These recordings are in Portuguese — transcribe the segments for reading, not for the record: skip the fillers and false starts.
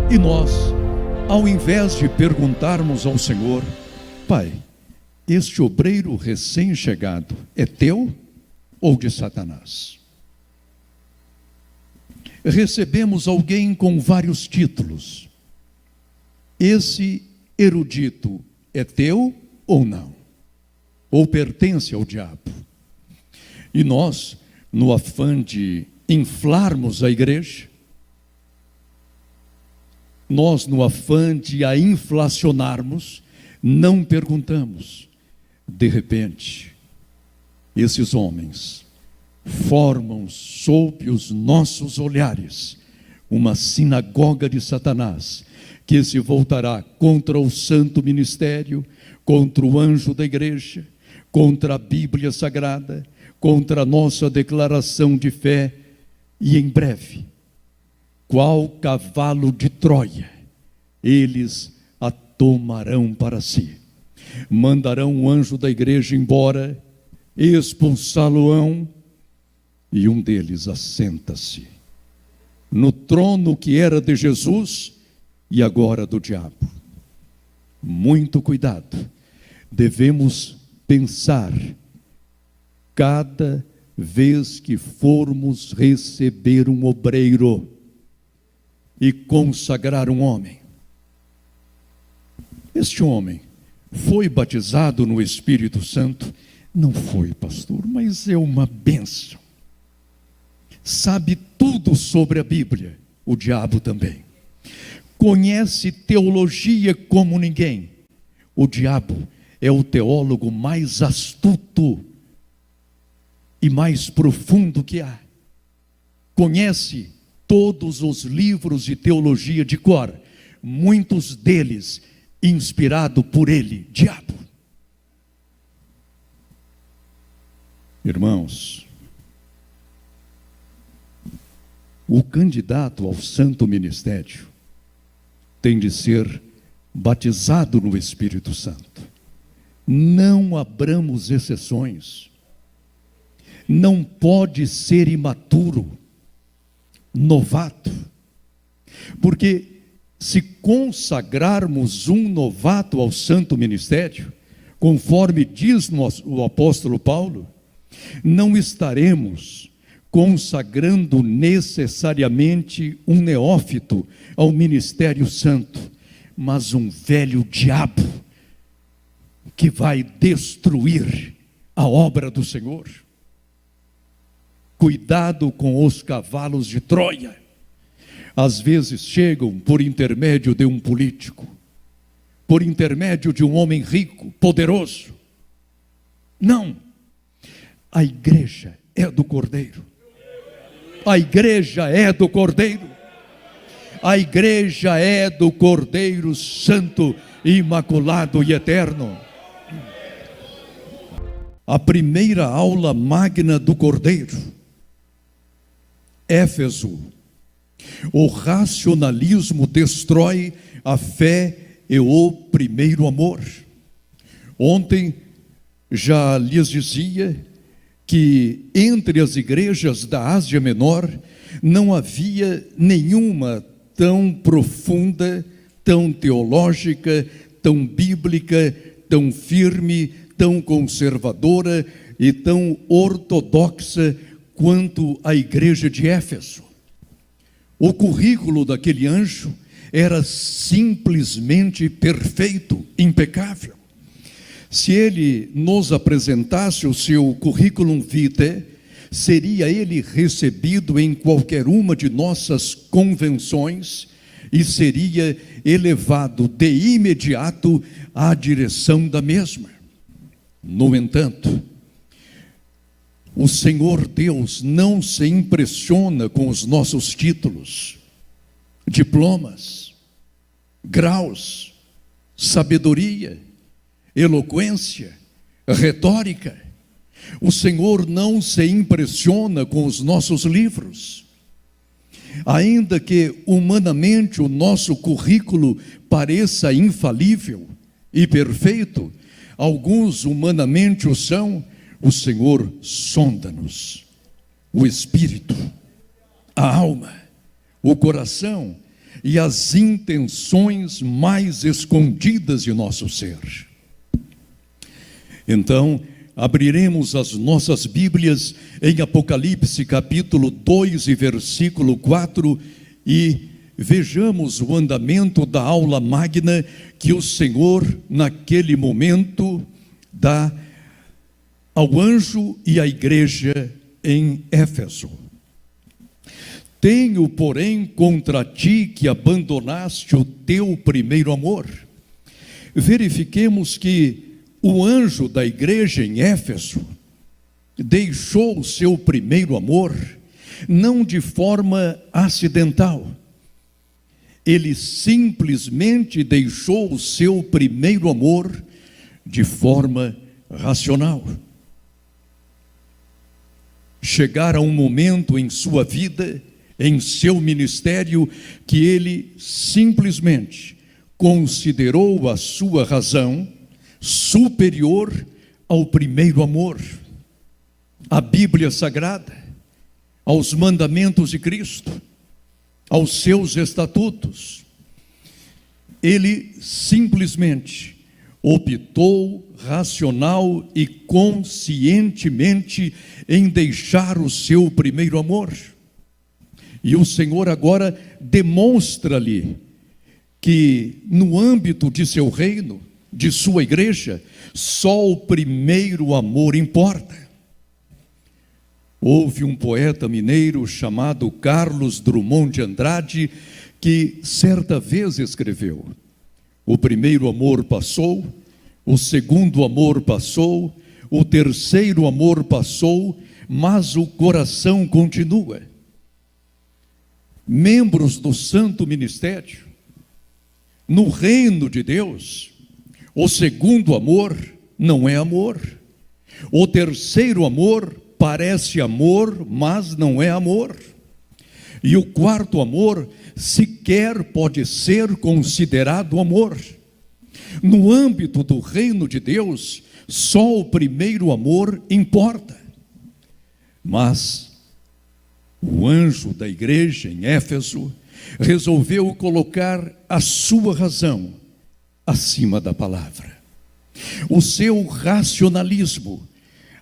E nós, ao invés de perguntarmos ao Senhor: Pai, este obreiro recém-chegado é teu ou de Satanás? Recebemos alguém com vários títulos. Esse erudito é teu ou não? Ou pertence ao diabo? E nós, no afã de inflarmos a igreja, nós, no afã de a inflacionarmos, não perguntamos. De repente, esses homens formam sob os nossos olhares uma sinagoga de Satanás, que se voltará contra o santo ministério, contra o anjo da igreja, contra a Bíblia Sagrada, contra a nossa declaração de fé, e em breve, qual cavalo de Troia, eles a tomarão para si. Mandarão o anjo da igreja embora, expulsá-lo-ão, e um deles assenta-se no trono que era de Jesus e agora do diabo. Muito cuidado, devemos pensar cada vez que formos receber um obreiro e consagrar um homem. Este homem foi batizado no Espírito Santo? Não foi, pastor, mas é uma bênção. Sabe tudo sobre a Bíblia, o diabo também. Conhece teologia como ninguém. O diabo é o teólogo mais astuto e mais profundo que há. Conhece todos os livros de teologia de cor, muitos deles inspirado por ele, diabo. Irmãos, o candidato ao santo ministério tem de ser batizado no Espírito Santo. Não abramos exceções. Não pode ser imaturo, novato, porque se consagrarmos um novato ao santo ministério, conforme diz o apóstolo Paulo, não estaremos consagrando necessariamente um neófito ao ministério santo, mas um velho diabo que vai destruir a obra do Senhor. Cuidado com os cavalos de Troia. Às vezes chegam por intermédio de um político, por intermédio de um homem rico, poderoso. Não, a igreja é do Cordeiro. A igreja é do Cordeiro. A igreja é do Cordeiro Santo, Imaculado e Eterno. A primeira aula magna do Cordeiro. Éfeso. O racionalismo destrói a fé e o primeiro amor. Ontem já lhes dizia que entre as igrejas da Ásia Menor não havia nenhuma tão profunda, tão teológica, tão bíblica, tão firme, tão conservadora e tão ortodoxa quanto a igreja de Éfeso. O currículo daquele anjo era simplesmente perfeito, impecável. Se ele nos apresentasse o seu currículum vitae, seria ele recebido em qualquer uma de nossas convenções e seria elevado de imediato à direção da mesma. No entanto, o Senhor Deus não se impressiona com os nossos títulos, diplomas, graus, sabedoria, eloquência, retórica. O Senhor não se impressiona com os nossos livros. Ainda que humanamente o nosso currículo pareça infalível e perfeito, alguns humanamente o são, o Senhor sonda-nos, o espírito, a alma, o coração, e as intenções mais escondidas de nosso ser. Então, abriremos as nossas Bíblias em Apocalipse capítulo 2 e versículo 4 e vejamos o andamento da aula magna que o Senhor, naquele momento, dá ao anjo e à igreja em Éfeso. Tenho, porém, contra ti que abandonaste o teu primeiro amor. Verifiquemos que o anjo da igreja em Éfeso deixou o seu primeiro amor, não de forma acidental. Ele simplesmente deixou o seu primeiro amor de forma racional. Chegara um momento em sua vida, em seu ministério, que ele simplesmente considerou a sua razão superior ao primeiro amor, à Bíblia Sagrada, aos mandamentos de Cristo, aos seus estatutos. Ele simplesmente optou racional e conscientemente em deixar o seu primeiro amor. E o Senhor agora demonstra-lhe que no âmbito de seu reino, de sua igreja, só o primeiro amor importa. Houve um poeta mineiro chamado Carlos Drummond de Andrade que certa vez escreveu: o primeiro amor passou, o segundo amor passou, o terceiro amor passou, mas o coração continua. Membros do Santo Ministério, no reino de Deus, o segundo amor não é amor. O terceiro amor parece amor, mas não é amor. E o quarto amor sequer pode ser considerado amor. No âmbito do reino de Deus, só o primeiro amor importa. Mas o anjo da igreja em Éfeso resolveu colocar a sua razão acima da palavra, o seu racionalismo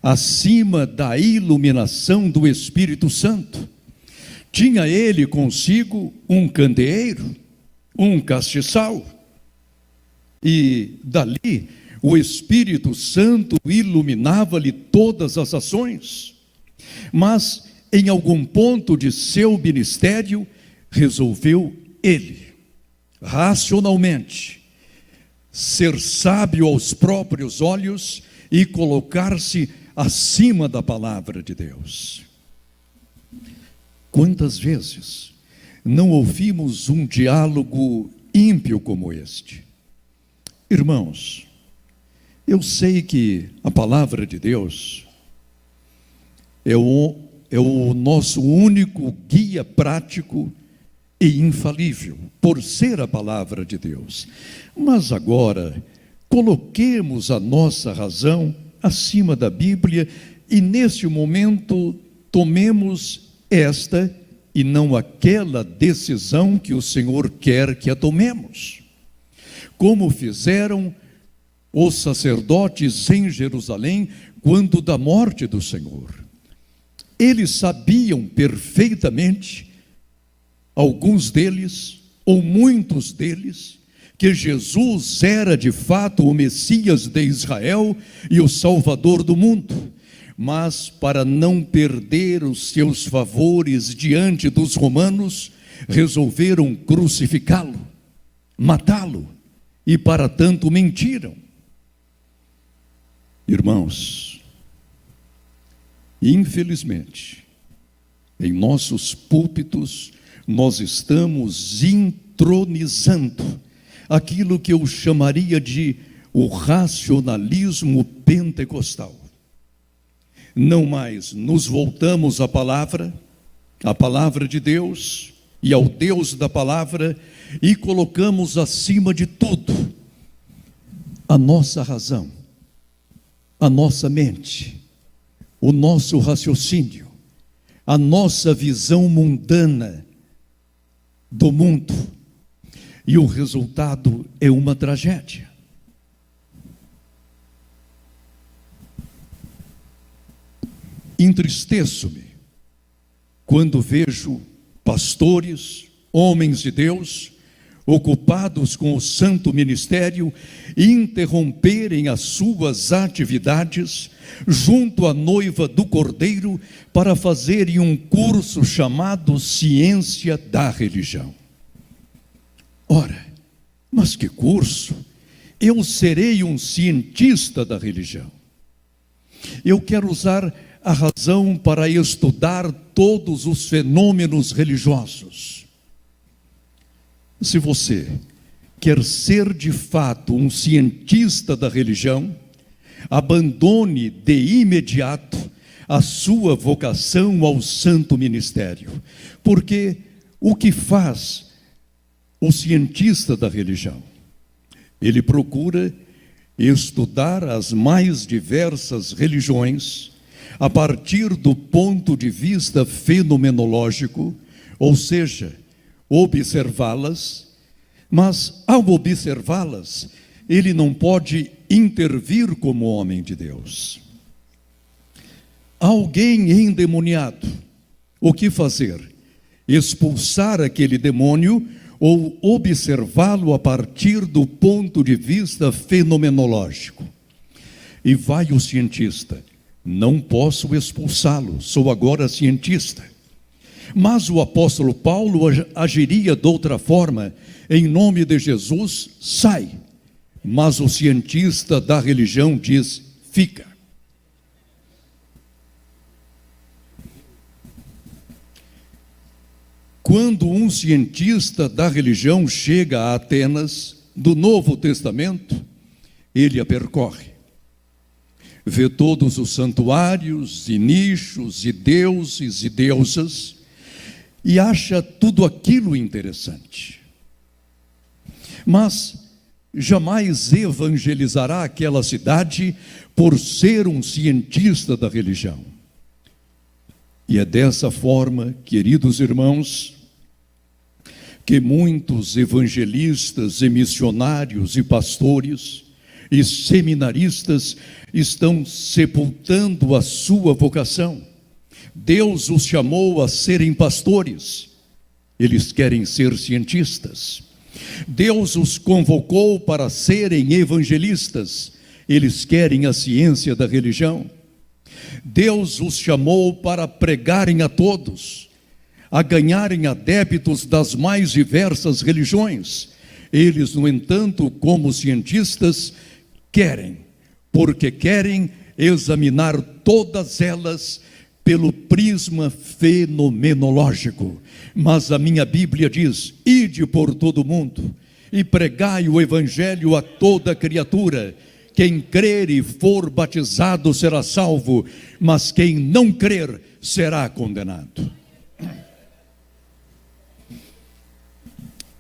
acima da iluminação do Espírito Santo. Tinha ele consigo um candeeiro, um castiçal, e dali o Espírito Santo iluminava-lhe todas as ações. Mas em algum ponto de seu ministério, resolveu ele, racionalmente, ser sábio aos próprios olhos e colocar-se acima da palavra de Deus. Quantas vezes não ouvimos um diálogo ímpio como este? Irmãos, eu sei que a palavra de Deus é o nosso único guia prático e infalível, por ser a palavra de Deus. Mas agora, coloquemos a nossa razão acima da Bíblia e neste momento tomemos esta e não aquela decisão que o Senhor quer que a tomemos. Como fizeram os sacerdotes em Jerusalém quando da morte do Senhor. Eles sabiam perfeitamente, alguns deles, ou muitos deles, que Jesus era de fato o Messias de Israel e o Salvador do mundo. Mas para não perder os seus favores diante dos romanos, resolveram crucificá-lo, matá-lo, e para tanto mentiram. Irmãos, infelizmente, em nossos púlpitos, nós estamos entronizando aquilo que eu chamaria de o racionalismo pentecostal. Não mais nos voltamos à palavra de Deus e ao Deus da palavra, e colocamos acima de tudo a nossa razão, a nossa mente, o nosso raciocínio, a nossa visão mundana do mundo, e o resultado é uma tragédia. Entristeço-me quando vejo pastores, homens de Deus, ocupados com o santo ministério, interromperem as suas atividades junto à noiva do Cordeiro para fazerem um curso chamado Ciência da Religião. Ora, mas que curso? Eu serei um cientista da religião. Eu quero usar a razão para estudar todos os fenômenos religiosos. Se você quer ser de fato um cientista da religião, abandone de imediato a sua vocação ao santo ministério, porque o que faz o cientista da religião? Ele procura estudar as mais diversas religiões a partir do ponto de vista fenomenológico, ou seja, observá-las, mas ao observá-las, ele não pode intervir como homem de Deus. Alguém endemoniado, o que fazer? Expulsar aquele demônio ou observá-lo a partir do ponto de vista fenomenológico. E vai o cientista: não posso expulsá-lo, sou agora cientista. Mas o apóstolo Paulo agiria de outra forma: em nome de Jesus, sai. Mas o cientista da religião diz: fica. Quando um cientista da religião chega a Atenas, do Novo Testamento, ele a percorre. Vê todos os santuários e nichos e deuses e deusas e acha tudo aquilo interessante. Mas jamais evangelizará aquela cidade por ser um cientista da religião. E é dessa forma, queridos irmãos, que muitos evangelistas e missionários e pastores e seminaristas estão sepultando a sua vocação. Deus os chamou a serem pastores, eles querem ser cientistas. Deus os convocou para serem evangelistas, eles querem a ciência da religião. Deus os chamou para pregarem a todos, a ganharem adeptos das mais diversas religiões. Eles, no entanto, como cientistas, querem, porque querem examinar todas elas pelo prisma fenomenológico. Mas a minha Bíblia diz: ide por todo o mundo e pregai o evangelho a toda criatura. Quem crer e for batizado será salvo, mas quem não crer será condenado.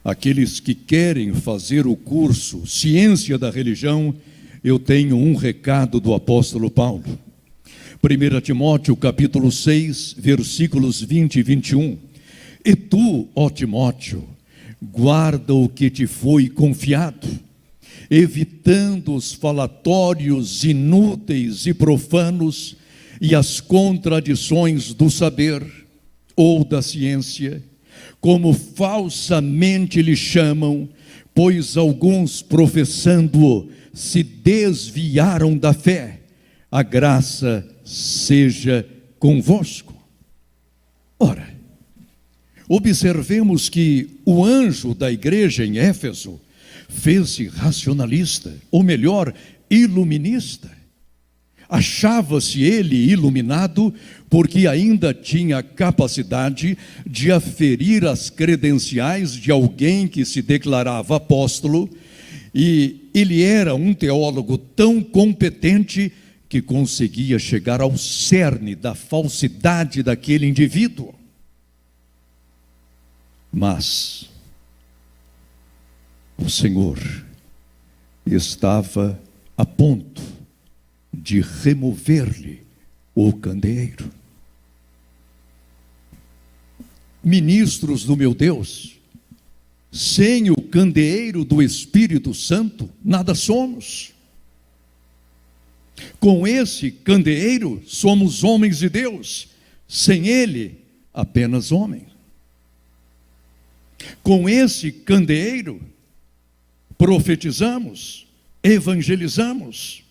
Aqueles que querem fazer o curso Ciência da Religião, eu tenho um recado do apóstolo Paulo. 1 Timóteo capítulo 6, versículos 20 e 21. E tu, ó Timóteo, guarda o que te foi confiado, evitando os falatórios inúteis e profanos e as contradições do saber ou da ciência, como falsamente lhe chamam, pois alguns, professando-o, se desviaram da fé. A graça seja convosco. Ora, observemos que o anjo da igreja em Éfeso fez-se racionalista, ou melhor, iluminista. Achava-se ele iluminado porque ainda tinha capacidade de aferir as credenciais de alguém que se declarava apóstolo, e ele era um teólogo tão competente que conseguia chegar ao cerne da falsidade daquele indivíduo. Mas o Senhor estava a ponto de remover-lhe o candeeiro. Ministros do meu Deus, sem o candeeiro do Espírito Santo, nada somos. Com esse candeeiro, somos homens de Deus. Sem ele, apenas homem. Com esse candeeiro, profetizamos, evangelizamos.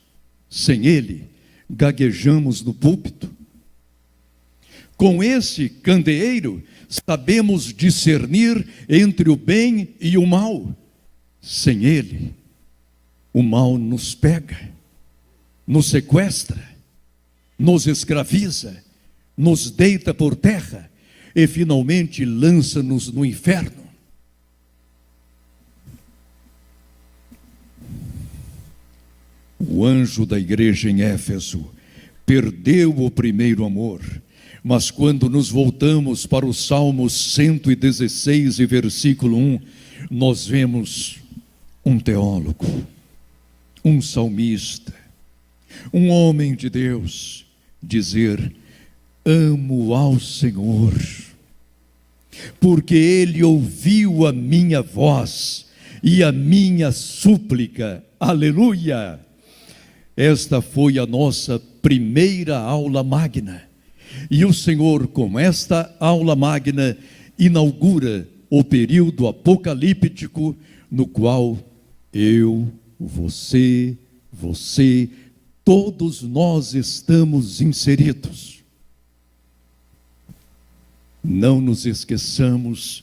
Sem ele, gaguejamos no púlpito. Com esse candeeiro, sabemos discernir entre o bem e o mal. Sem ele, o mal nos pega, nos sequestra, nos escraviza, nos deita por terra e finalmente lança-nos no inferno. O anjo da igreja em Éfeso perdeu o primeiro amor, mas quando nos voltamos para o Salmo 116 e versículo 1, nós vemos um teólogo, um salmista, um homem de Deus dizer: amo ao Senhor, porque Ele ouviu a minha voz e a minha súplica. Aleluia! Esta foi a nossa primeira aula magna. E o Senhor, com esta aula magna, inaugura o período apocalíptico no qual eu, você, todos nós estamos inseridos. Não nos esqueçamos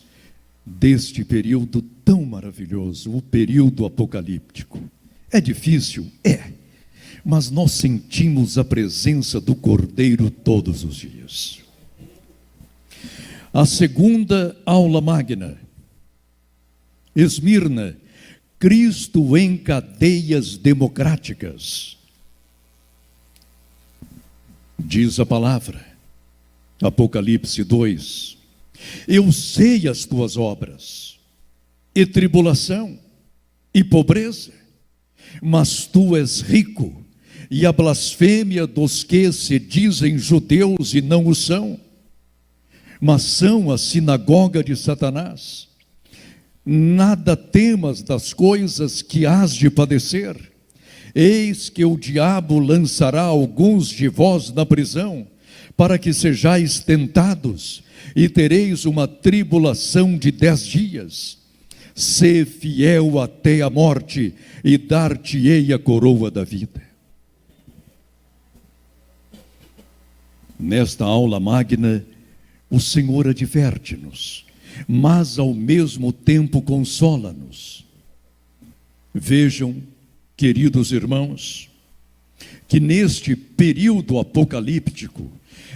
deste período tão maravilhoso, o período apocalíptico. É difícil? É. Mas nós sentimos a presença do Cordeiro todos os dias. A segunda aula magna. Esmirna, Cristo em cadeias democráticas. Diz a palavra, Apocalipse 2: eu sei as tuas obras, e tribulação, e pobreza, mas tu és rico, e a blasfêmia dos que se dizem judeus e não o são, mas são a sinagoga de Satanás. Nada temas das coisas que hás de padecer. Eis que o diabo lançará alguns de vós na prisão, para que sejais tentados, e tereis uma tribulação de 10 dias. Sê fiel até a morte, e dar-te-ei a coroa da vida. Nesta aula magna, o Senhor adverte-nos, mas ao mesmo tempo consola-nos. Vejam, queridos irmãos, que neste período apocalíptico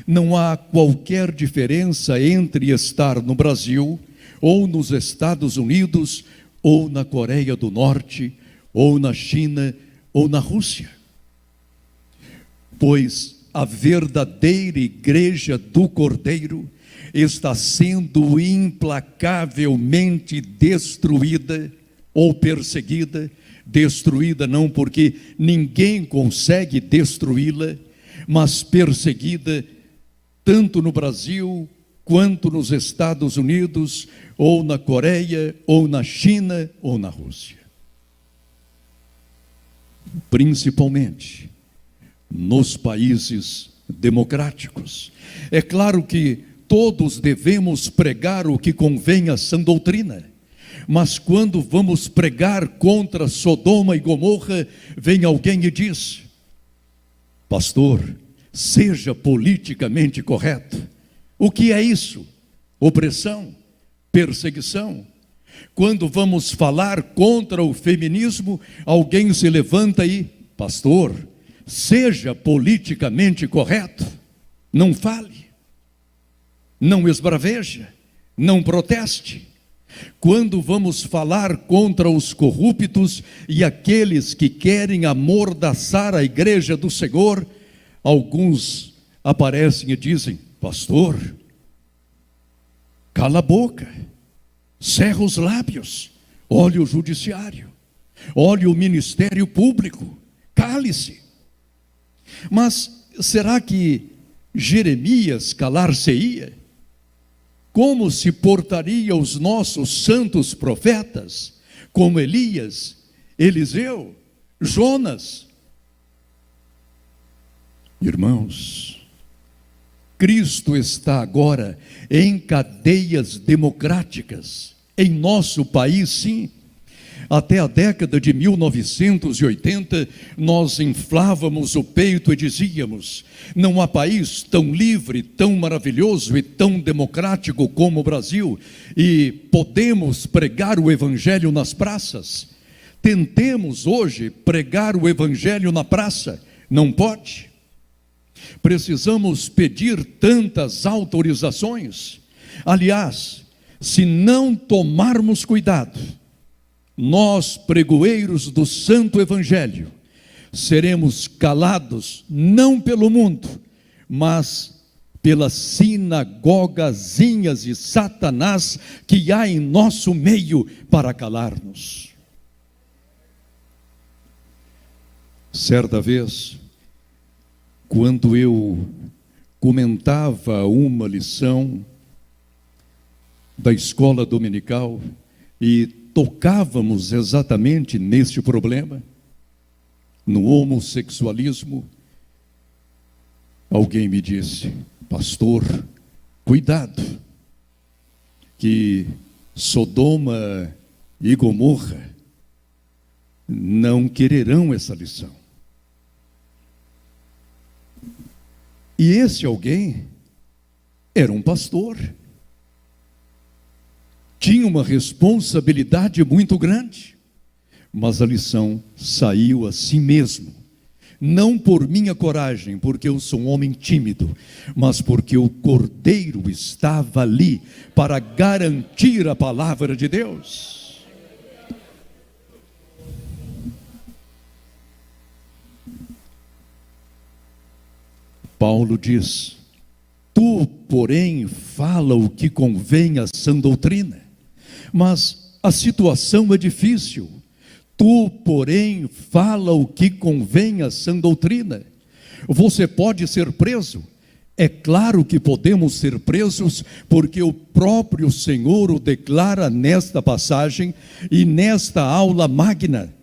não há qualquer diferença entre estar no Brasil, ou nos Estados Unidos, ou na Coreia do Norte, ou na China, ou na Rússia. Pois a verdadeira igreja do Cordeiro está sendo implacavelmente destruída ou perseguida. Destruída não porque ninguém consegue destruí-la, mas perseguida tanto no Brasil quanto nos Estados Unidos, ou na Coreia, ou na China, ou na Rússia. Principalmente nos países democráticos. É claro que todos devemos pregar o que convém à sã doutrina, mas quando vamos pregar contra Sodoma e Gomorra, vem alguém e diz: pastor, seja politicamente correto. O que é isso? Opressão, perseguição. Quando vamos falar contra o feminismo, alguém se levanta e: pastor, seja politicamente correto. Não fale, não esbraveja, não proteste. Quando vamos falar contra os corruptos e aqueles que querem amordaçar a igreja do Senhor, alguns aparecem e dizem: pastor, cala a boca, cerra os lábios, olhe o judiciário, olhe o ministério público, cale-se. Mas será que Jeremias calar-se-ia? Como se portaria os nossos santos profetas? como Elias, Eliseu, Jonas. Irmãos, Cristo está agora em cadeias democráticas, em nosso país, sim. Até a década de 1980, nós inflávamos o peito e dizíamos: não há país tão livre, tão maravilhoso e tão democrático como o Brasil, e podemos pregar o Evangelho nas praças. Tentemos hoje pregar o Evangelho na praça, não pode. Precisamos pedir tantas autorizações. Aliás, se não tomarmos cuidado, nós, pregoeiros do Santo Evangelho, seremos calados não pelo mundo, mas pelas sinagogazinhas de Satanás que há em nosso meio para calar-nos. Certa vez, quando eu comentava uma lição da escola dominical e tocávamos exatamente neste problema, no homossexualismo, alguém me disse: pastor, cuidado, que Sodoma e Gomorra não quererão essa lição. E esse alguém era um pastor. Tinha uma responsabilidade muito grande, mas a lição saiu assim mesmo. Não por minha coragem, porque eu sou um homem tímido, mas porque o Cordeiro estava ali para garantir a palavra de Deus. Paulo diz: tu, porém, fala o que convém à sã doutrina. Mas a situação é difícil. Tu, porém, fala o que convém à sã doutrina. Você pode ser preso? É claro que podemos ser presos, porque o próprio Senhor o declara nesta passagem e nesta aula magna,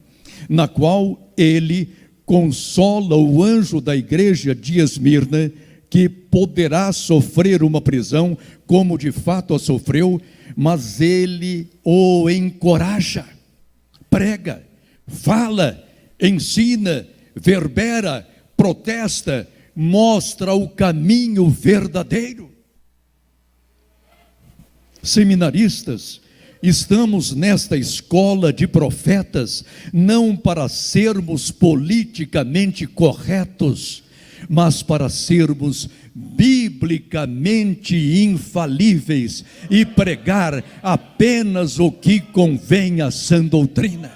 na qual ele consola o anjo da igreja de Esmirna, que poderá sofrer uma prisão, como de fato a sofreu, mas ele o encoraja, prega, fala, ensina, verbera, protesta, mostra o caminho verdadeiro. Seminaristas, estamos nesta escola de profetas, não para sermos politicamente corretos, mas para sermos biblicamente infalíveis e pregar apenas o que convém à sã doutrina.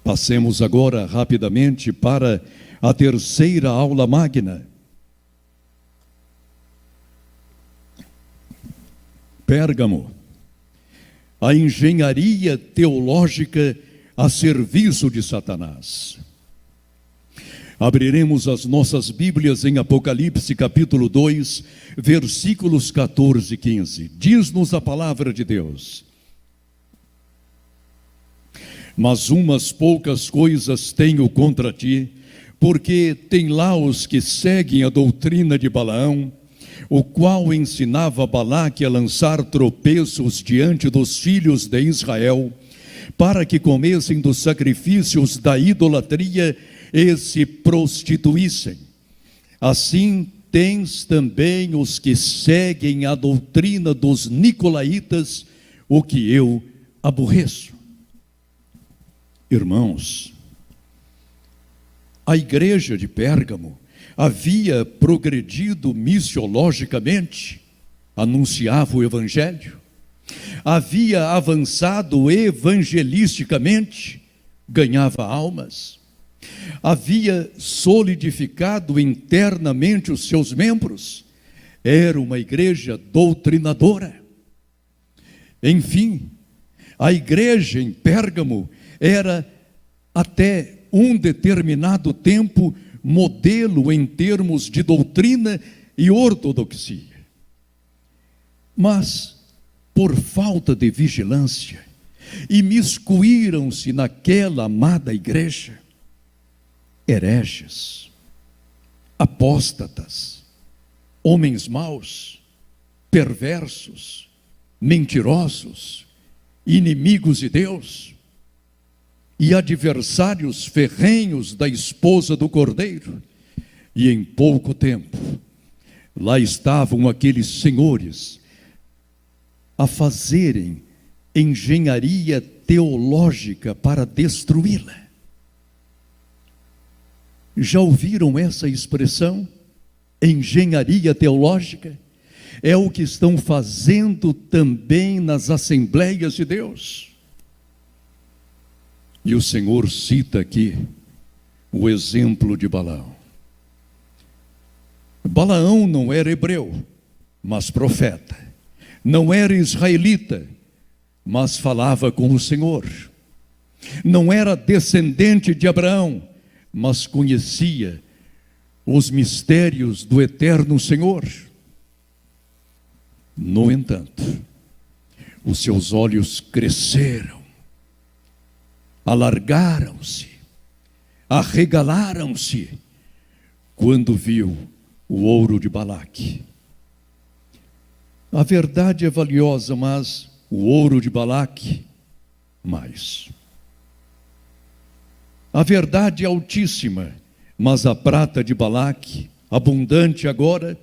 Passemos agora rapidamente para a terceira aula magna. Pérgamo, a engenharia teológica a serviço de Satanás. Abriremos as nossas Bíblias em Apocalipse capítulo 2, versículos 14 e 15. Diz-nos a palavra de Deus: mas umas poucas coisas tenho contra ti, porque tem lá os que seguem a doutrina de Balaão, o qual ensinava Balaque a lançar tropeços diante dos filhos de Israel, para que comessem dos sacrifícios da idolatria e se prostituíssem. Assim tens também os que seguem a doutrina dos nicolaítas, o que eu aborreço. Irmãos, a igreja de Pérgamo havia progredido missiologicamente, anunciava o Evangelho, havia avançado evangelisticamente, ganhava almas, havia solidificado internamente os seus membros, era uma igreja doutrinadora. Enfim, a igreja em Pérgamo era até um determinado tempo modelo em termos de doutrina e ortodoxia. Mas por falta de vigilância, imiscuíram-se naquela amada igreja hereges, apóstatas, homens maus, perversos, mentirosos, inimigos de Deus e adversários ferrenhos da esposa do Cordeiro. E em pouco tempo, lá estavam aqueles senhores a fazerem engenharia teológica para destruí-la. Já ouviram essa expressão? Engenharia teológica? É o que estão fazendo também nas Assembleias de Deus. E o Senhor cita aqui o exemplo de Balaão. Balaão não era hebreu, mas profeta. Não era israelita, mas falava com o Senhor. Não era descendente de Abraão, mas conhecia os mistérios do eterno Senhor. No entanto, os seus olhos cresceram, alargaram-se, arregalaram-se, quando viu o ouro de Balaque. A verdade é valiosa, mas o ouro de Balaque, mais. A verdade é altíssima, mas a prata de Balaque, abundante agora,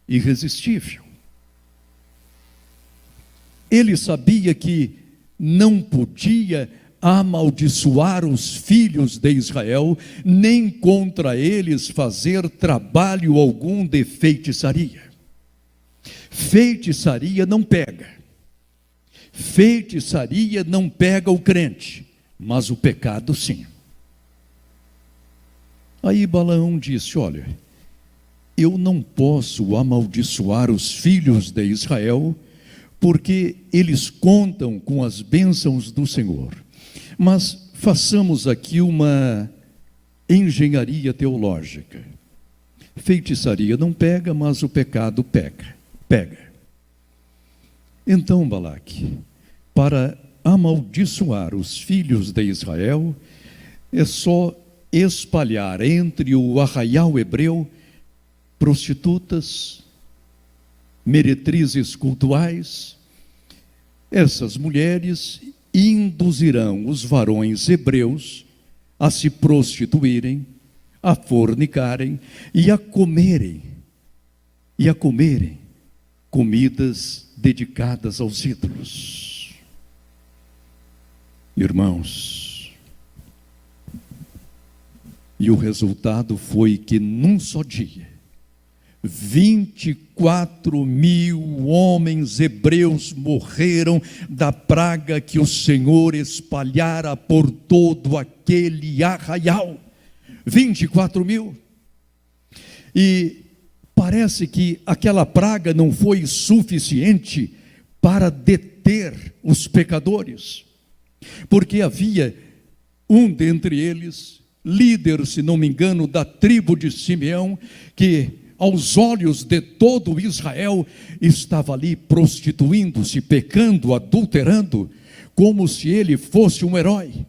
irresistível. Ele sabia que não podia amaldiçoar os filhos de Israel, nem contra eles fazer trabalho algum de feitiçaria. Feitiçaria não pega. Feitiçaria não pega o crente, mas o pecado sim. Aí Balaão disse: olha, eu não posso amaldiçoar os filhos de Israel, porque eles contam com as bênçãos do Senhor. Mas façamos aqui uma engenharia teológica. Feitiçaria não pega, mas o pecado pega. Então Balaque, para amaldiçoar os filhos de Israel, é só espalhar entre o arraial hebreu prostitutas, meretrizes cultuais. Essas mulheres induzirão os varões hebreus a se prostituírem, a fornicarem e a comerem comidas dedicadas aos ídolos. Irmãos, e o resultado foi que num só dia 24.000 homens hebreus morreram da praga que o Senhor espalhara por todo aquele arraial. 24.000. E parece que aquela praga não foi suficiente para deter os pecadores, porque havia um dentre eles, líder, se não me engano, da tribo de Simeão, que aos olhos de todo Israel estava ali prostituindo-se, pecando, adulterando, como se ele fosse um herói.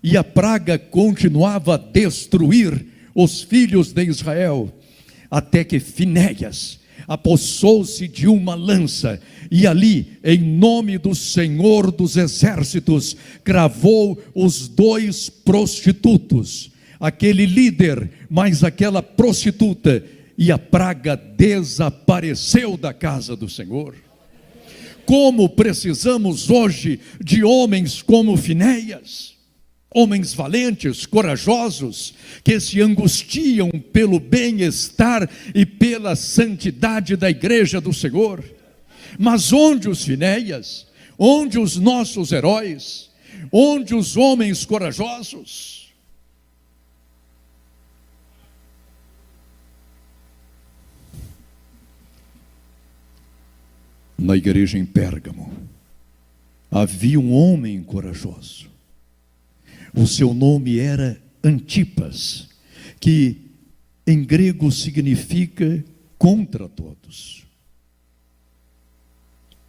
E a praga continuava a destruir os filhos de Israel, até que Finéias apossou-se de uma lança e ali, em nome do Senhor dos Exércitos, cravou os 2 prostitutos, aquele líder mais aquela prostituta, e a praga desapareceu da casa do Senhor. Como precisamos hoje de homens como Finéias, homens valentes, corajosos, que se angustiam pelo bem-estar e pela santidade da igreja do Senhor. Mas onde os Finéias? Onde os nossos heróis? Onde os homens corajosos? Na igreja em Pérgamo havia um homem corajoso. O seu nome era Antipas, que em grego significa contra todos.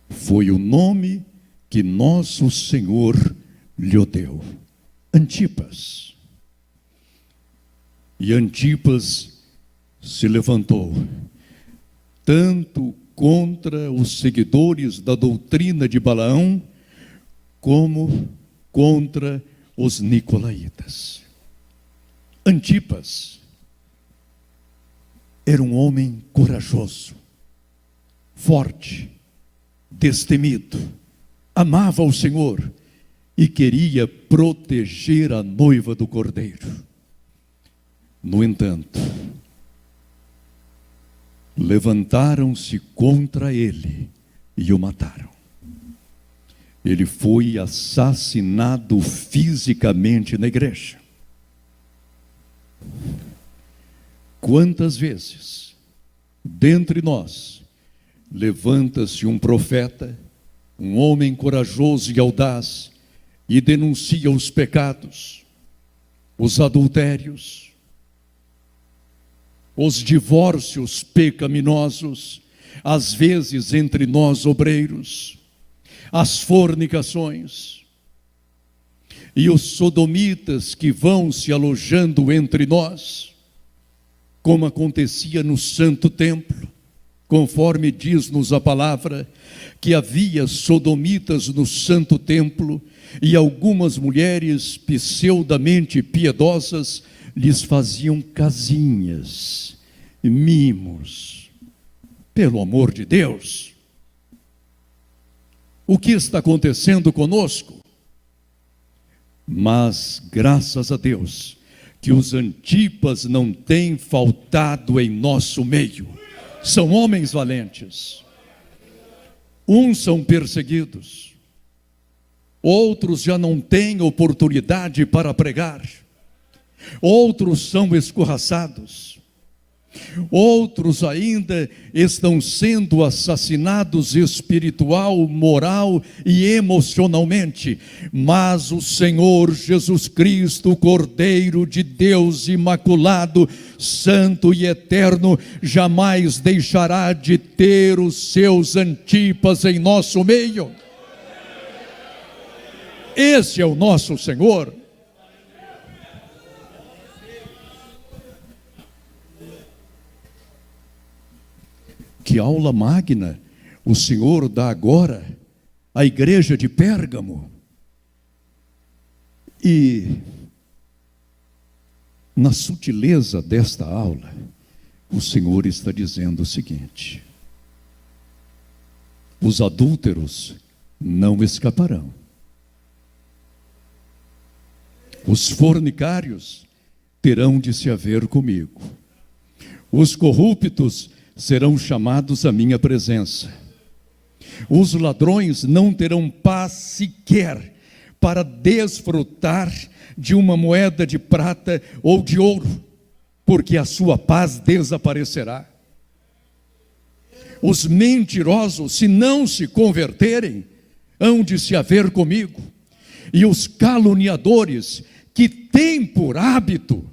foi o nome que nosso Senhor lhe deu, Antipas. E Antipas se levantou, tanto contra os seguidores da doutrina de Balaão, como contra os nicolaítas. Antipas era um homem corajoso, forte, destemido, amava o Senhor e queria proteger a noiva do Cordeiro. No entanto, levantaram-se contra ele e o mataram. Ele foi assassinado fisicamente na igreja. Quantas vezes, dentre nós, levanta-se um profeta, um homem corajoso e audaz, e denuncia os pecados, os adultérios, os divórcios pecaminosos, às vezes entre nós obreiros, as fornicações, e os sodomitas que vão se alojando entre nós, como acontecia no Santo Templo, conforme diz-nos a palavra, que havia sodomitas no Santo Templo, e algumas mulheres pseudamente piedosas lhes faziam casinhas, mimos. Pelo amor de Deus, o que está acontecendo conosco? Mas, graças a Deus, que os Antipas não têm faltado em nosso meio. São homens valentes. Uns são perseguidos, outros já não têm oportunidade para pregar, outros são escorraçados, outros ainda estão sendo assassinados espiritual, moral e emocionalmente. Mas o Senhor Jesus Cristo, o Cordeiro de Deus imaculado, santo e eterno, jamais deixará de ter os seus Antipas em nosso meio. Esse é o nosso Senhor. Que aula magna o Senhor dá agora à igreja de Pérgamo. E na sutileza desta aula, o Senhor está dizendo o seguinte: os adúlteros não escaparão, os fornicários terão de se haver comigo, os corruptos serão chamados à minha presença, os ladrões não terão paz sequer para desfrutar de uma moeda de prata ou de ouro, porque a sua paz desaparecerá. Os mentirosos, se não se converterem, hão de se haver comigo, e os caluniadores que têm por hábito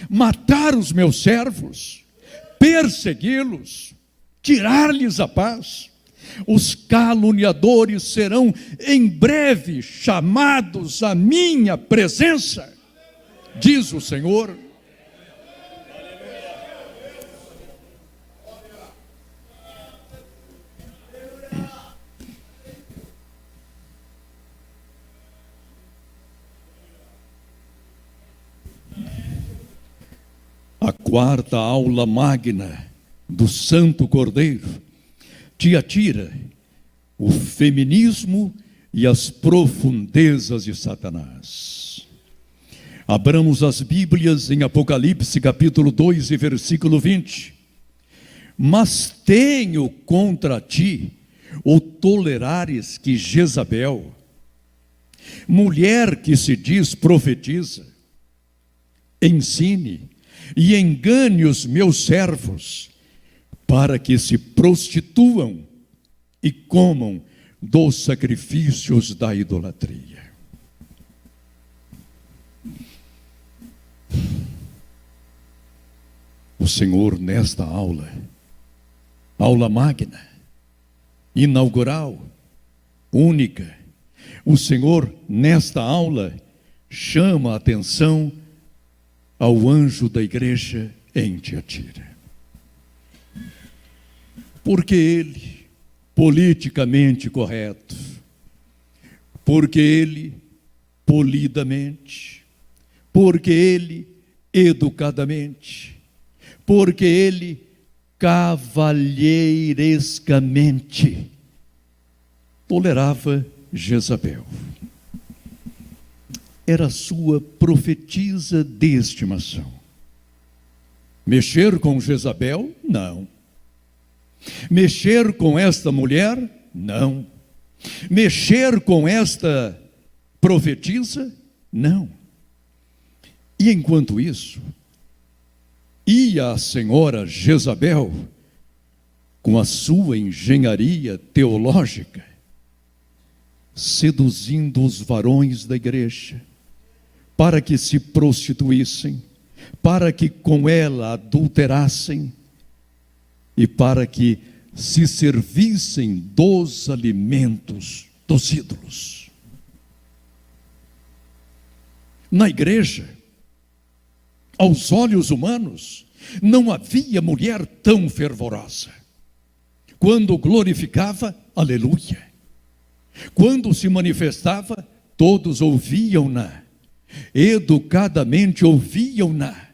matar os meus servos, persegui-los, tirar-lhes a paz, os caluniadores serão em breve chamados à minha presença, diz o Senhor. A quarta aula magna do Santo Cordeiro te atira o feminismo e as profundezas de Satanás. Abramos as Bíblias em Apocalipse capítulo 2 e versículo 20. Mas tenho contra ti o tolerares que Jezabel, mulher que se diz profetiza, ensine e engane os meus servos, para que se prostituam e comam dos sacrifícios da idolatria. O Senhor, nesta aula, Aula magna, inaugural, única. O Senhor, nesta aula, chama a atenção ao anjo da igreja em Tiatira. Porque ele, politicamente correto, porque ele, polidamente, porque ele, educadamente, porque ele, cavalheirescamente, tolerava Jezabel. Era sua profetisa de estimação. Mexer com Jezabel? Não. Mexer com esta mulher? Não. Mexer com esta profetisa? Não. E enquanto isso, ia a senhora Jezabel, com a sua engenharia teológica, seduzindo os varões da igreja, para que se prostituíssem, para que com ela adulterassem, e para que se servissem dos alimentos dos ídolos. Na igreja, aos olhos humanos, não havia mulher tão fervorosa. Quando glorificava, aleluia. Quando se manifestava, todos ouviam-na. Educadamente ouviam-na.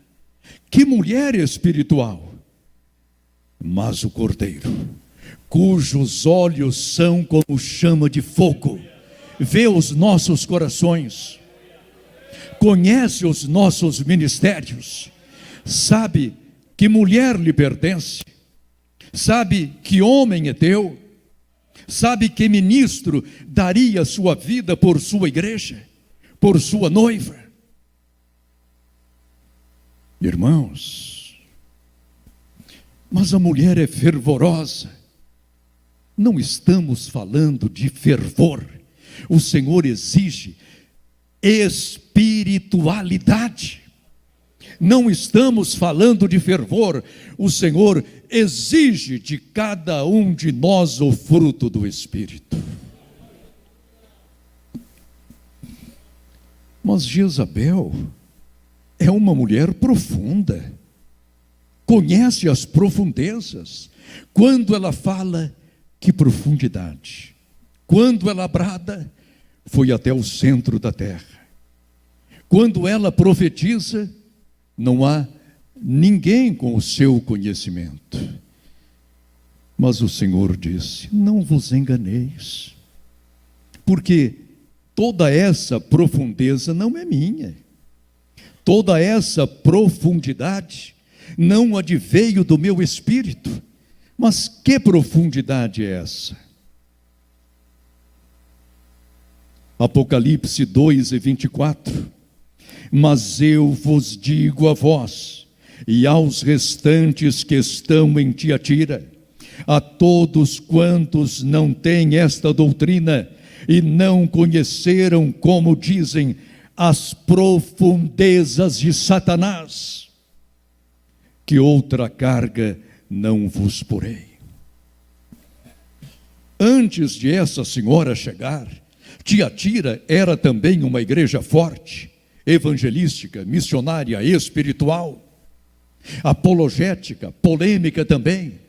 Que mulher espiritual! Mas o Cordeiro, cujos olhos são como chama de fogo, vê os nossos corações, conhece os nossos ministérios, sabe que mulher lhe pertence, sabe que homem é teu, sabe que ministro daria sua vida por sua igreja, por sua noiva. Irmãos, mas a mulher é fervorosa. Não estamos falando de fervor. O Senhor exige espiritualidade. Não estamos falando de fervor. O Senhor exige de cada um de nós o fruto do Espírito. Mas Jezabel é uma mulher profunda. Conhece as profundezas. Quando ela fala, que profundidade. Quando ela brada, foi até o centro da terra. Quando ela profetiza, não há ninguém com o seu conhecimento. Mas o Senhor disse: não vos enganeis, porque toda essa profundeza não é minha. Toda essa profundidade não adveio do meu espírito. Mas que profundidade é essa? Apocalipse 2:24. Mas eu vos digo a vós e aos restantes que estão em Tiatira, a todos quantos não têm esta doutrina e não conheceram, como dizem, as profundezas de Satanás, que outra carga não vos porei. Antes de essa senhora chegar, Tiatira era também uma igreja forte, evangelística, missionária, espiritual, apologética, polêmica também.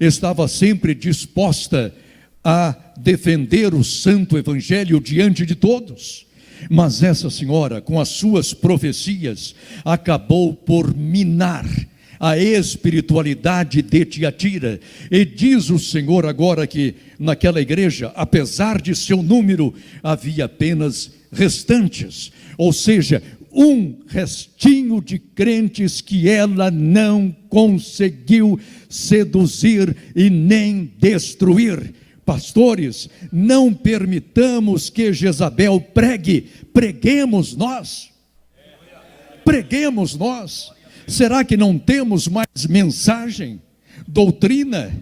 Estava sempre disposta a defender o santo evangelho diante de todos. Mas essa senhora, com as suas profecias, acabou por minar a espiritualidade de Tiatira. E diz o Senhor agora que naquela igreja, apesar de seu número, havia apenas restantes, ou seja, um restinho de crentes que ela não conseguiu seduzir e nem destruir. Pastores, não permitamos que Jezabel pregue, preguemos nós. Preguemos nós. Será que não temos mais mensagem, doutrina?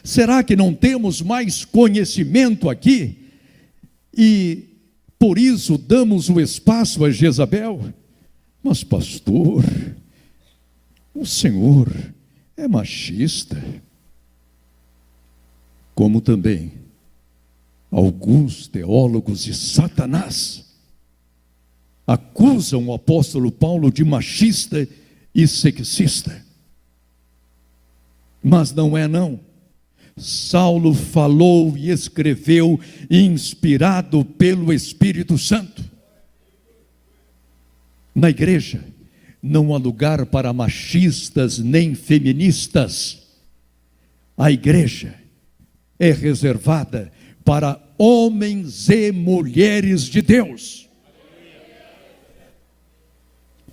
Será que não temos mais conhecimento aqui? E por isso damos o espaço a Jezabel? Mas pastor, o Senhor é machista. como também alguns teólogos de Satanás acusam o apóstolo Paulo de machista e sexista. Mas não é não. Saulo falou e escreveu inspirado pelo Espírito Santo. Na igreja não há lugar para machistas nem feministas. A igreja é reservada para homens e mulheres de Deus.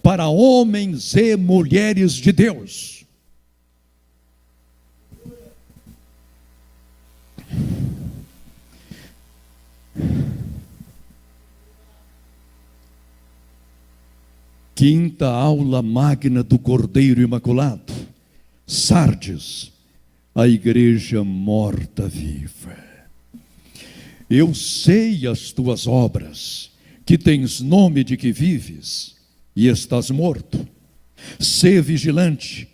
Para homens e mulheres de Deus. Quinta aula magna do Cordeiro Imaculado. Sardes, a igreja morta-viva. Eu sei as tuas obras, que tens nome de que vives, e estás morto. Sê vigilante,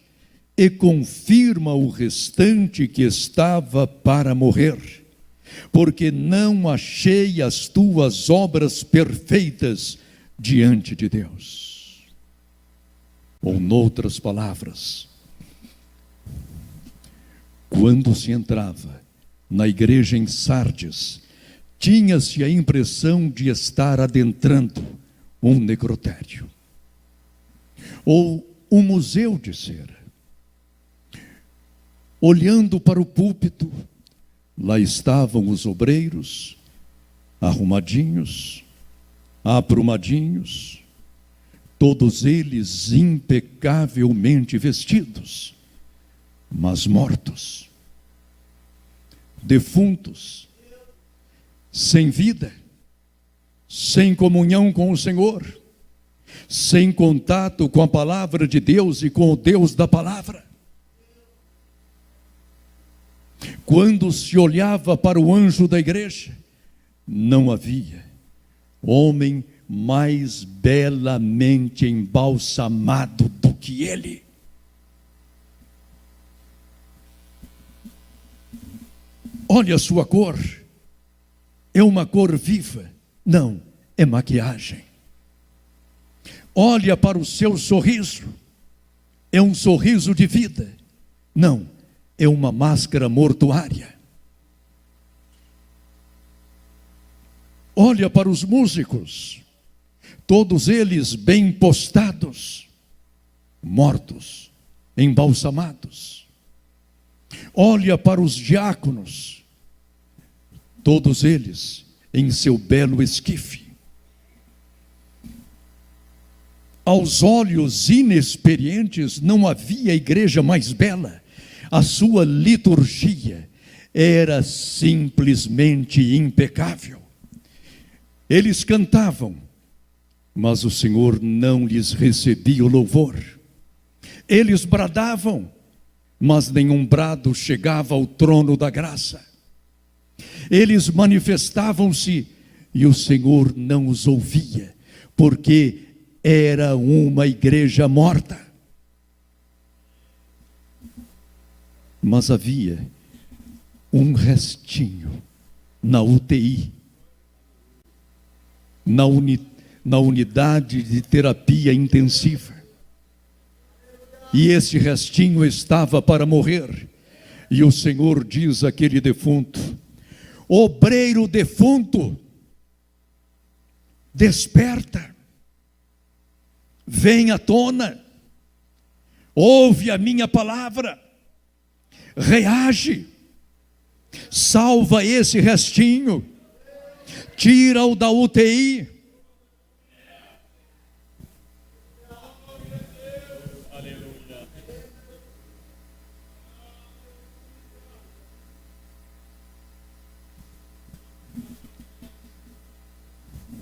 e confirma o restante que estava para morrer, porque não achei as tuas obras perfeitas diante de Deus. Ou, noutras palavras, quando se entrava na igreja em Sardes, tinha-se a impressão de estar adentrando um necrotério, ou um museu de cera. Olhando para o púlpito, lá estavam os obreiros, arrumadinhos, aprumadinhos, todos eles impecavelmente vestidos, mas mortos, defuntos, sem vida, sem comunhão com o Senhor, sem contato com a palavra de Deus e com o Deus da palavra. Quando se olhava para o anjo da igreja, não havia homem mais belamente embalsamado do que ele. Olha a sua cor, é uma cor viva? Não, é maquiagem. Olha para o seu sorriso, é um sorriso de vida? Não, é uma máscara mortuária. Olha para os músicos, todos eles bem postados, mortos, embalsamados. Olha para os diáconos, todos eles em seu belo esquife. Aos olhos inexperientes não havia igreja mais bela. A sua liturgia era simplesmente impecável. Eles cantavam, mas o Senhor não lhes recebia o louvor. Eles bradavam, mas nenhum brado chegava ao trono da graça. Eles manifestavam-se e o Senhor não os ouvia, porque era uma igreja morta. Mas havia um restinho na UTI, na unidade de terapia intensiva. E esse restinho estava para morrer. E o Senhor diz àquele defunto: obreiro defunto, desperta, vem à tona, ouve a minha palavra, reage, salva esse restinho, tira-o da UTI.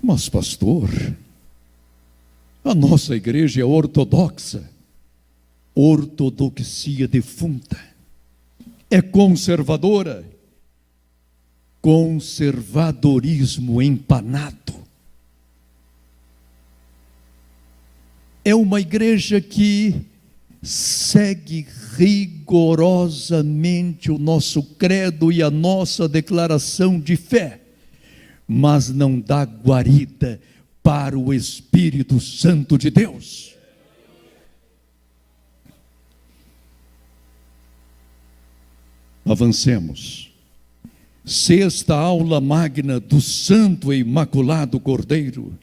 Mas pastor, a nossa igreja é ortodoxa, ortodoxia defunta, é conservadora, conservadorismo empanado. É uma igreja que segue rigorosamente o nosso credo e a nossa declaração de fé, mas não dá guarida para o Espírito Santo de Deus. Avancemos. Sexta aula magna do Santo e Imaculado Cordeiro,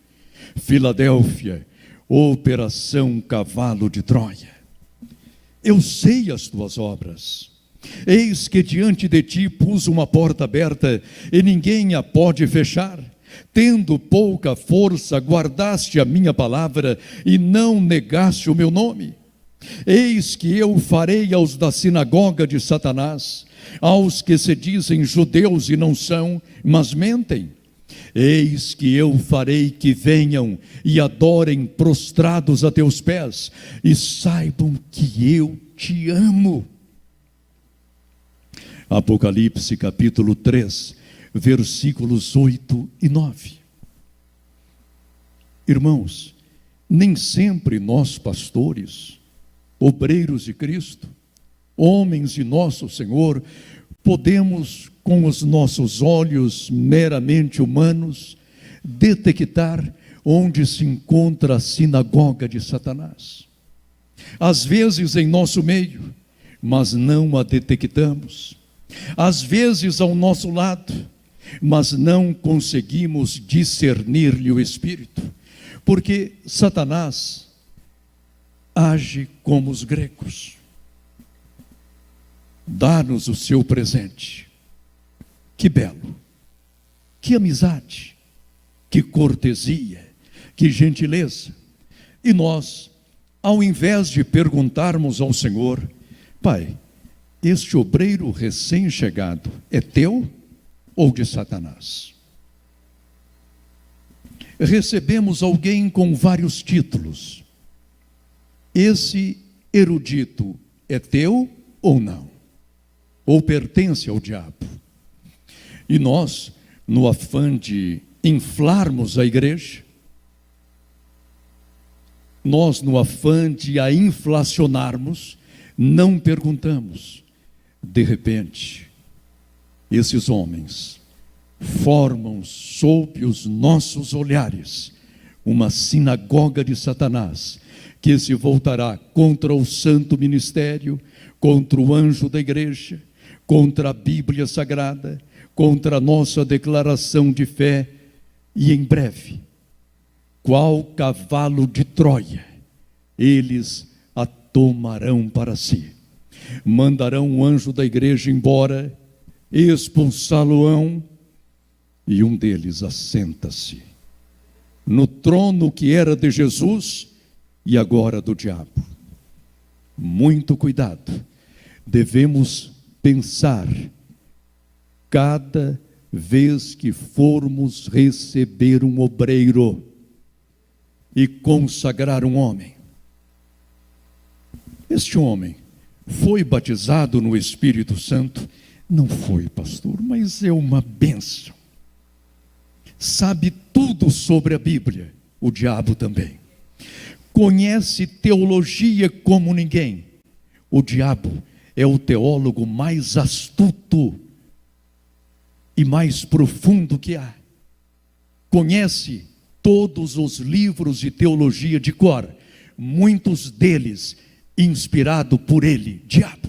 Filadélfia, Operação Cavalo de Troia. Eu sei as tuas obras. Eis que diante de ti pus uma porta aberta e ninguém a pode fechar. Tendo pouca força, guardaste a minha palavra e não negaste o meu nome. Eis que eu farei aos da sinagoga de Satanás, aos que se dizem judeus e não são, mas mentem. Eis que eu farei que venham e adorem prostrados a teus pés, e saibam que eu te amo. Apocalipse capítulo 3, versículos 8 e 9. Irmãos, nem sempre nós pastores, obreiros de Cristo, homens de nosso Senhor, podemos, com os nossos olhos meramente humanos, detectar onde se encontra a sinagoga de Satanás. Às vezes em nosso meio, mas não a detectamos. Às vezes ao nosso lado, mas não conseguimos discernir-lhe o espírito, porque Satanás age como os gregos. Dá-nos o seu presente. Que belo, que amizade, que cortesia, que gentileza. E nós, ao invés de perguntarmos ao Senhor: Pai, este obreiro recém-chegado é teu ou de Satanás? Recebemos alguém com vários títulos. Esse erudito é teu ou não? Ou pertence ao diabo? E nós, no afã de inflarmos a igreja, nós, no afã de a inflacionarmos, não perguntamos. De repente, esses homens formam sob os nossos olhares uma sinagoga de Satanás, que se voltará contra o santo ministério, contra o anjo da igreja, contra a Bíblia Sagrada, contra a nossa declaração de fé, e em breve, qual cavalo de Troia, eles a tomarão para si. Mandarão o anjo da igreja embora, expulsá-lo-ão, e um deles assenta-se no trono que era de Jesus e agora do diabo. Muito cuidado, devemos pensar cada vez que formos receber um obreiro e consagrar um homem. Este homem foi batizado no Espírito Santo? Não foi, pastor, mas é uma bênção. Sabe tudo sobre a Bíblia, o diabo também. Conhece teologia como ninguém. O diabo é o teólogo mais astuto e mais profundo que há. Conhece todos os livros de teologia de cor, muitos deles inspirado por ele, diabo.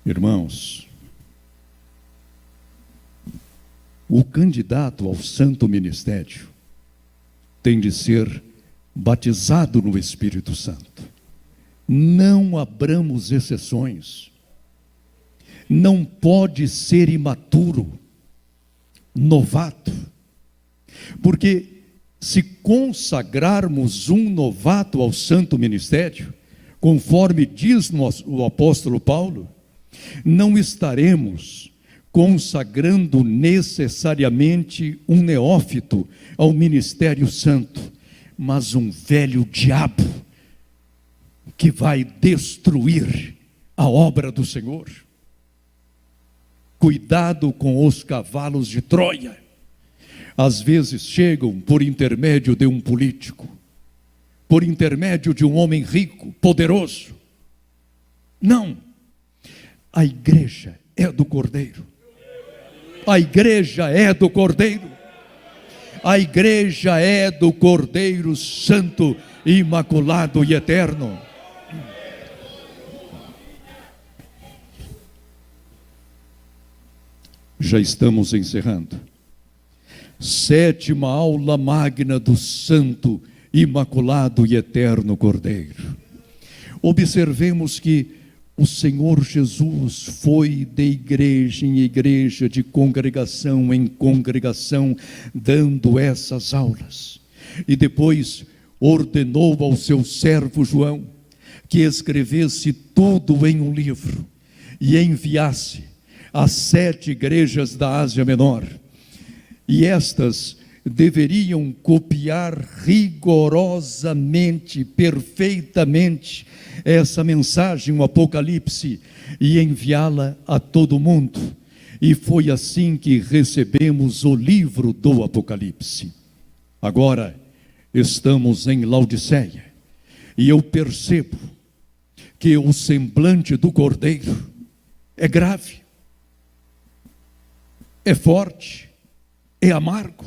Irmãos, o candidato ao santo ministério tem de ser batizado no Espírito Santo. Não abramos exceções. Não pode ser imaturo, novato, porque se consagrarmos um novato ao santo ministério, conforme diz o apóstolo Paulo, não estaremos consagrando necessariamente um neófito ao ministério santo, mas um velho diabo que vai destruir a obra do Senhor. Cuidado com os cavalos de Troia. Às vezes chegam por intermédio de um político, por intermédio de um homem rico, poderoso. Não. A igreja é do Cordeiro. A igreja é do Cordeiro. A igreja é do Cordeiro Santo, imaculado e eterno. Já estamos encerrando. 7ª aula magna do Santo, imaculado e eterno Cordeiro. Observemos que o Senhor Jesus foi de igreja em igreja, de congregação em congregação, dando essas aulas. E depois ordenou ao seu servo João que escrevesse tudo em um livro e enviasse às 7 igrejas da Ásia Menor. E estas deveriam copiar rigorosamente, perfeitamente, essa mensagem, o Apocalipse, e enviá-la a todo mundo. E foi assim que recebemos o livro do Apocalipse. Agora estamos em Laodiceia, e eu percebo que o semblante do Cordeiro é grave, é forte, é amargo.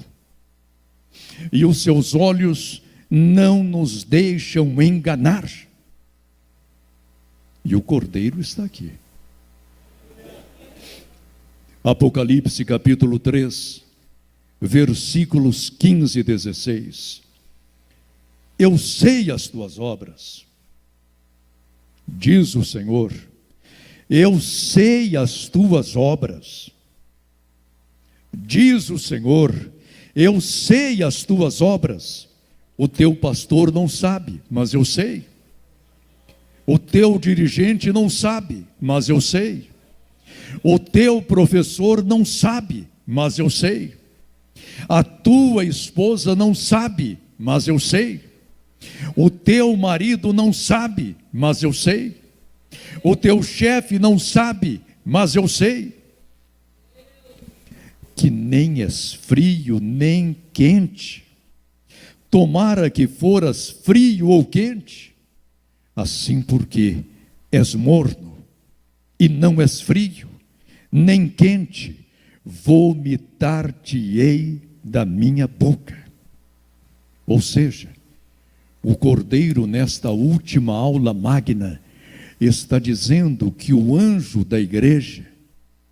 E os seus olhos não nos deixam enganar. E o Cordeiro está aqui. Apocalipse capítulo 3, versículos 15 e 16. Eu sei as tuas obras, diz o Senhor. Eu sei as tuas obras, diz o Senhor. Eu sei as tuas obras. O teu pastor não sabe, mas eu sei. O teu dirigente não sabe, mas eu sei. O teu professor não sabe, mas eu sei. A tua esposa não sabe, mas eu sei. O teu marido não sabe, mas eu sei. O teu chefe não sabe, mas eu sei. Que nem és frio, nem quente. Tomara que foras frio ou quente. Assim porque és morno, e não és frio, nem quente, vomitar-te-ei da minha boca. Ou seja, o Cordeiro, nesta última aula magna, está dizendo que o anjo da igreja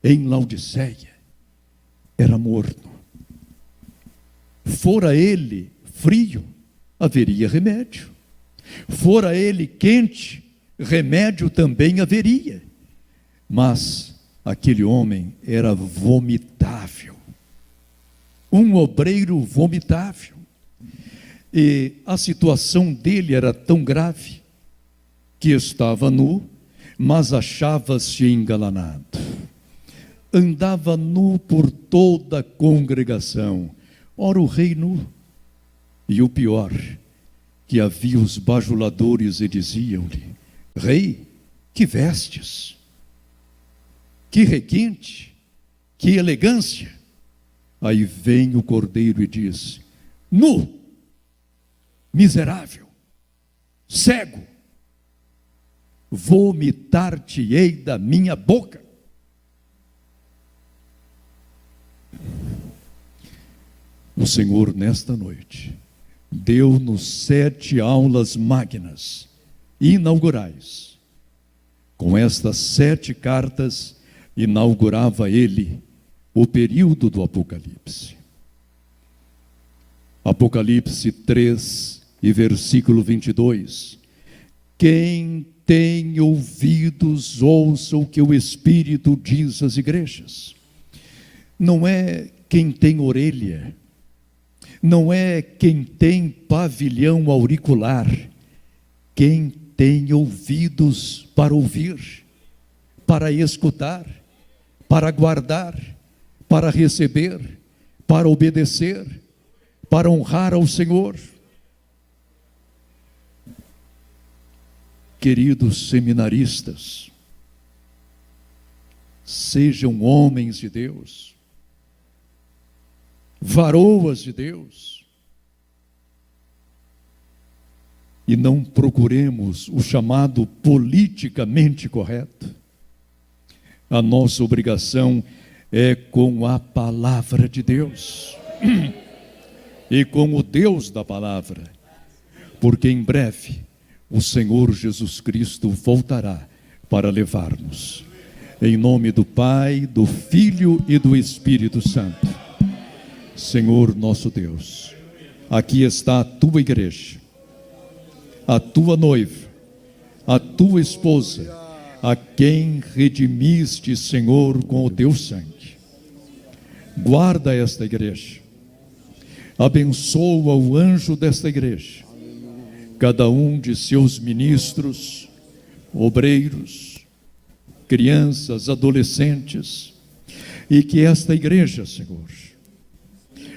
em Laodiceia era morno. Fora ele frio, haveria remédio. Fora ele quente, remédio também haveria. Mas aquele homem era vomitável. Um obreiro vomitável. E a situação dele era tão grave que estava nu, mas achava-se engalanado. Andava nu por toda a congregação. Ora, o rei nu. E o pior, que havia os bajuladores e diziam-lhe: Rei, que vestes, que requinte, que elegância. Aí vem o Cordeiro e diz: nu, miserável, cego, vomitar-te-ei da minha boca. O Senhor, nesta noite, deu-nos 7 aulas magnas, inaugurais. Com estas 7 cartas, inaugurava ele o período do Apocalipse. Apocalipse 3 e versículo 22. Quem tem ouvidos, ouça o que o Espírito diz às igrejas. Não é quem tem orelha, não é quem tem pavilhão auricular, quem tem ouvidos para ouvir, para escutar, para guardar, para receber, para obedecer, para honrar ao Senhor. Queridos seminaristas, sejam homens de Deus, varoas de Deus. e não procuremos o chamado politicamente correto. A nossa obrigação é com a palavra de Deus e com o Deus da palavra, porque em breve o Senhor Jesus Cristo voltará para levar-nos. Em nome do Pai, do Filho e do Espírito Santo. Senhor nosso Deus, aqui está a tua igreja, a tua noiva, a tua esposa, a quem redimiste, Senhor, com o teu sangue. Guarda esta igreja, abençoa o anjo desta igreja, cada um de seus ministros, obreiros, crianças, adolescentes, e que esta igreja, Senhor,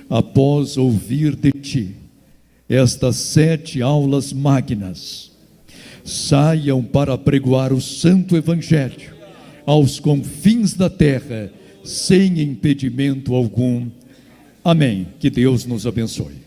após ouvir de Ti estas 7 aulas magnas, saiam para apregoar o santo evangelho aos confins da terra, sem impedimento algum. Amém. Que Deus nos abençoe.